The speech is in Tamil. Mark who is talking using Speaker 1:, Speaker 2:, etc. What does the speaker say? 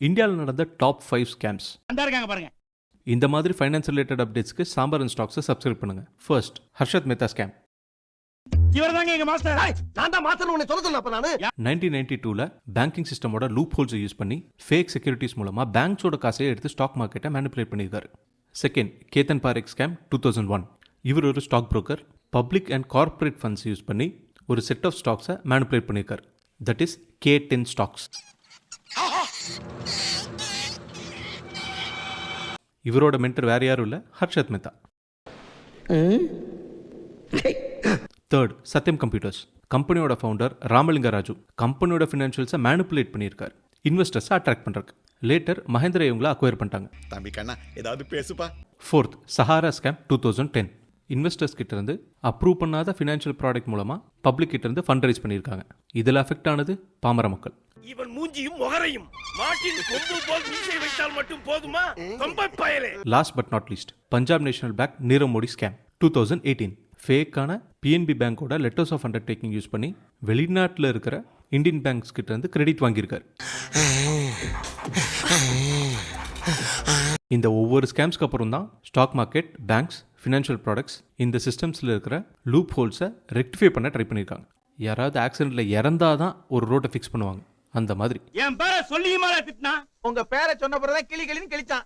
Speaker 1: இந்தியாவில் நடந்த டாப் 5 ஸ்கேம்ஸ்.
Speaker 2: இருக்காங்க பாருங்க.
Speaker 1: இந்த மாதிரி ஃபைனான்ஸ் ரிலேட்டட் அப்டேட்ஸ்க்கு சாம்பார் அண்ட் ஸ்டாக்ஸை சப்ஸ்கிரைப் பண்ணுங்க. First, Harshad Mehta scam.
Speaker 2: இவர்தாங்க எங்க மாஸ்டர்.
Speaker 3: நான் தான் மாத்தணும் உன்னை சொல்ல சொன்ன அப்ப நானு.
Speaker 1: 1992ல பேங்கிங் சிஸ்டமோட லூப் ஹோல்ஸை யூஸ் பண்ணி ஃபேக் செக்யூரிட்டிஸ் மூலமா பேங்க்ஸோட காசையை எடுத்து ஸ்டாக் மார்க்கெட்டை மேனிபுலேட் பண்ணியிருக்காரு. Second, Ketan Parekh scam 2001. இவர் ஒரு stock broker. Public and corporate funds use பண்ணி ஒரு செட் ஆஃப் ஸ்டாக்ஸை மேனிபுலேட் பண்ணியிருக்காரு. That is K10 stocks. இவரோட மென்டர் வேற யாரும் இல்லை, ஹர்ஷத் மேத்தா. Third, Satyam computers. கம்பெனியோட ஃபவுண்டர் ராமலிங்க ராஜு கம்பெனியோட ஃபினான்ஷியல்ஸை மேனிபுலேட் பண்ணியிருக்காரு இன்வெஸ்டர்ஸை அட்ராக்ட் பண்ணுறக்கு. லேட்டர் மஹேந்திரா இவங்களை அக்வயர் பண்ணிட்டாங்க.
Speaker 3: தம்பி கண்ணா ஏதாவது பேசுப்பா.
Speaker 1: Fourth, Sahara scam 2010. இன்வெஸ்டர்ஸ் கிட்ட இருந்து அப்ரூவ் பண்ணாத ஃபினான்ஷியல் ப்ராடக்ட் மூலமா பப்ளிக் கிட்ட இருந்து ஃபண்ட் ரைஸ் பண்ணியிருக்காங்க. இதில் அஃபெக்ட் ஆனது பாமர மக்கள்.
Speaker 4: இவன் மூஞ்சியும் முகரையும் மாட்டின் கொம்பு போல் மீசை வைத்தால் மட்டும் போதுமா? கொம்பை பயலே.
Speaker 1: Last but not least, Punjab national bank Nirav Modi scam 2018. ஃபேக்கான பிஎன்பி பேங்கோட லெட்டர்ஸ் ஆஃப் அண்டர்டேக்கிங் யூஸ் பண்ணி வெளிநாட்டில் இருக்கிற இந்தியன் பேங்க்ஸ் கிட்ட இருந்து கிரெடிட் வாங்கியிருக்காரு. இந்த ஒவ்வொரு ஸ்கேம்ஸ்க்கு அப்புறம் தான் stock market, banks, financial products இந்த சிஸ்டம்ஸில் இருக்கிற லூப் ஹோல்ஸை ரெக்டிஃபை பண்ண ட்ரை பண்ணியிருக்காங்க. யாராவது ஆக்சிடென்ட்ல இறந்தாதான் ஒரு ரோட்டை ஃபிக்ஸ் பண்ணுவாங்க. அந்த மாதிரி
Speaker 2: என் பேரை சொல்லியுமா திட்டினா?
Speaker 3: உங்க பேரை சொன்ன பிறகுதான் கிளி கிளின்னு கிழிச்சான்.